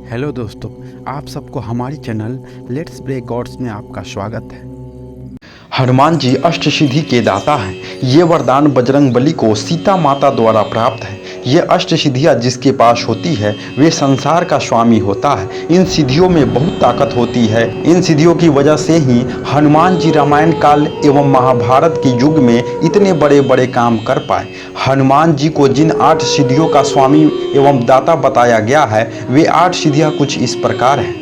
Hello दोस्तों, आप सबको हमारी चैनल लेट्स प्ले गॉड्स में आपका स्वागत है। हनुमान जी अष्ट सिद्धि के दाता हैं। ये वरदान बजरंग बली को सीता माता द्वारा प्राप्त है। ये अष्ट सिद्धियाँ जिसके पास होती है वे संसार का स्वामी होता है। इन सिद्धियों में बहुत ताकत होती है। इन सिद्धियों की वजह से ही हनुमान जी रामायण काल एवं महाभारत के युग में इतने बड़े बड़े काम कर पाए। हनुमान जी को जिन 8 सिद्धियों का स्वामी एवं दाता बताया गया है वे 8 सिद्धियाँ कुछ इस प्रकार हैं।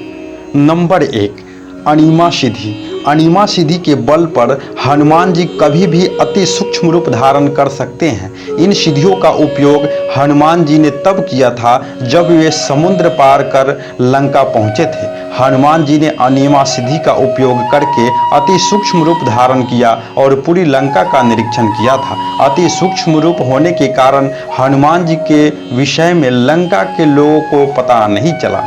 नंबर 1, अणिमा सिद्धि। अणिमा सिद्धि के बल पर हनुमान जी कभी भी अति सूक्ष्म रूप धारण कर सकते हैं। इन सिद्धियों का उपयोग हनुमान जी ने तब किया था जब वे समुद्र पार कर लंका पहुंचे थे। हनुमान जी ने अणिमा सिद्धि का उपयोग करके अति सूक्ष्म रूप धारण किया और पूरी लंका का निरीक्षण किया था। अति सूक्ष्म रूप होने के कारण हनुमान जी के विषय में लंका के लोगों को पता नहीं चला।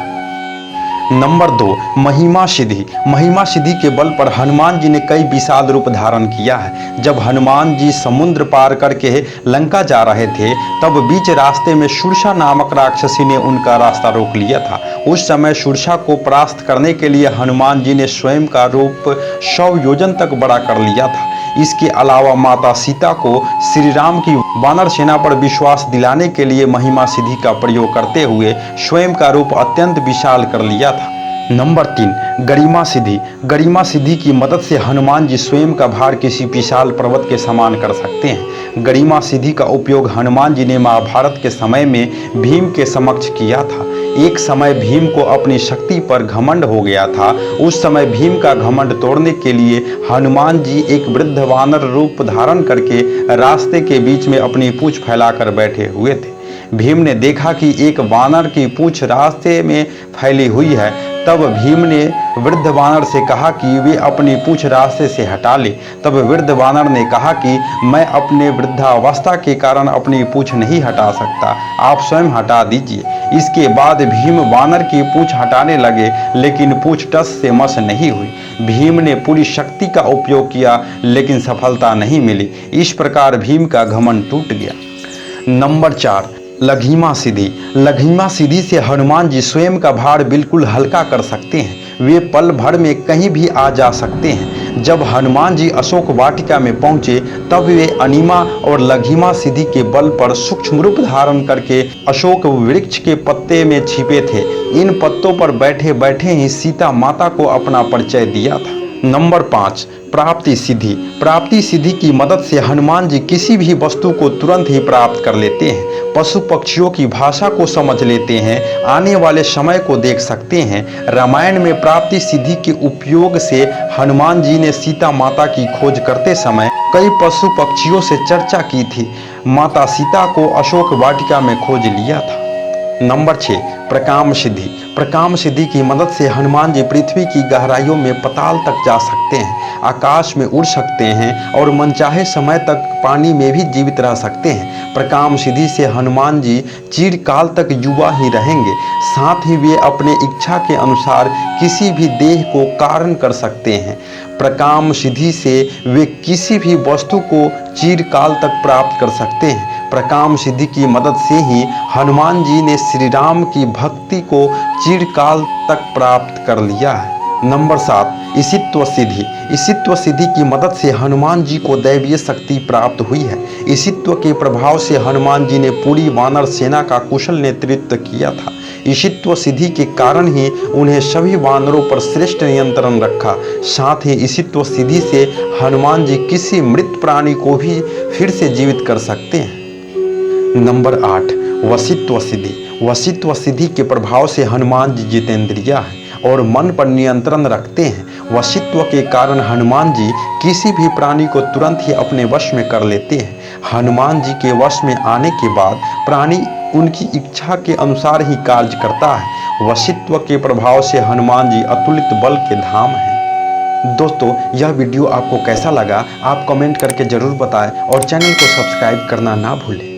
नंबर 2, महिमा सिद्धि। महिमा सिद्धि के बल पर हनुमान जी ने कई विशाल रूप धारण किया है। जब हनुमान जी समुद्र पार करके लंका जा रहे थे तब बीच रास्ते में सुरसा नामक राक्षसी ने उनका रास्ता रोक लिया था। उस समय सुरसा को परास्त करने के लिए हनुमान जी ने स्वयं का रूप 100 योजन तक बड़ा कर लिया था। इसके अलावा माता सीता को श्री राम की वानर सेना पर विश्वास दिलाने के लिए महिमा सिद्धि का प्रयोग करते हुए स्वयं का रूप अत्यंत विशाल कर लिया था। नंबर 3, गरिमा सिद्धि। गरिमा सिद्धि की मदद से हनुमान जी स्वयं का भार किसी विशाल पर्वत के समान कर सकते हैं। गरिमा सिद्धि का उपयोग हनुमान जी ने महाभारत के समय में भीम के समक्ष किया था। एक समय भीम को अपनी शक्ति पर घमंड हो गया था। उस समय भीम का घमंड तोड़ने के लिए हनुमान जी एक वृद्ध वानर रूप धारण करके रास्ते के बीच में अपनी पूंछ फैलाकर बैठे हुए थे। भीम ने देखा कि एक वानर की पूंछ रास्ते में फैली हुई है। तब भीम ने वृद्ध वानर से कहा कि वे अपनी पूंछ रास्ते से हटा ले। तब वृद्ध वानर ने कहा कि मैं अपने वृद्धावस्था के कारण अपनी पूंछ नहीं हटा सकता, आप स्वयं हटा दीजिए। इसके बाद भीम वानर की पूंछ हटाने लगे लेकिन पूंछ टस से मस नहीं हुई। भीम ने पूरी शक्ति का उपयोग किया लेकिन सफलता नहीं मिली। इस प्रकार भीम का घमंड टूट गया। नंबर 4, लघिमा सिद्धि। लघिमा सिद्धि से हनुमान जी स्वयं का भार बिल्कुल हल्का कर सकते हैं। वे पल भर में कहीं भी आ जा सकते हैं। जब हनुमान जी अशोक वाटिका में पहुंचे तब वे अणिमा और लघिमा सिद्धि के बल पर सूक्ष्म रूप धारण करके अशोक वृक्ष के पत्ते में छिपे थे। इन पत्तों पर बैठे बैठे ही सीता माता को अपना परिचय दिया था। नंबर 5, प्राप्ति सिद्धि। प्राप्ति सिद्धि की मदद से हनुमान जी किसी भी वस्तु को तुरंत ही प्राप्त कर लेते हैं। पशु पक्षियों की भाषा को समझ लेते हैं, आने वाले समय को देख सकते हैं। रामायण में प्राप्ति सिद्धि के उपयोग से हनुमान जी ने सीता माता की खोज करते समय कई पशु पक्षियों से चर्चा की थी। माता सीता को अशोक वाटिका में खोज लिया था। नंबर 6, प्रकाम सिद्धि। प्रकाम सिद्धि की मदद से हनुमान जी पृथ्वी की गहराइयों में पाताल तक जा सकते हैं, आकाश में उड़ सकते हैं और मनचाहे समय तक पानी में भी जीवित रह सकते हैं। प्रकाम सिद्धि से हनुमान जी चिरकाल तक युवा ही रहेंगे। साथ ही वे अपने इच्छा के अनुसार किसी भी देह को कारण कर सकते हैं। प्रकाम सिद्धि से वे किसी भी वस्तु को चिरकाल तक प्राप्त कर सकते हैं। प्रकाम सिद्धि की मदद से ही हनुमान जी ने श्री राम की भक्ति को चिरकाल तक प्राप्त कर लिया है। नंबर 7, ईशित्व सिद्धि। ईशित्व सिद्धि की मदद से हनुमान जी को दैवीय शक्ति प्राप्त हुई है। ईशित्व के प्रभाव से हनुमान जी ने पूरी वानर सेना का कुशल नेतृत्व किया था। ईशित्व सिद्धि के कारण ही उन्हें सभी वानरों पर श्रेष्ठ नियंत्रण रखा। साथ ही ईशित्व सिद्धि से हनुमान जी किसी मृत प्राणी को भी फिर से जीवित कर सकते हैं। नंबर 8, वशित्व सिद्धि। वशित्व सिद्धि के प्रभाव से हनुमान जी जितेंद्रिय हैं और मन पर नियंत्रण रखते हैं। वशित्व के कारण हनुमान जी किसी भी प्राणी को तुरंत ही अपने वश में कर लेते हैं। हनुमान जी के वश में आने के बाद प्राणी उनकी इच्छा के अनुसार ही कार्य करता है। वशित्व के प्रभाव से हनुमान जी अतुलित बल के धाम हैं। दोस्तों, यह वीडियो आपको कैसा लगा आप कमेंट करके ज़रूर बताएं और चैनल को सब्सक्राइब करना ना भूलें।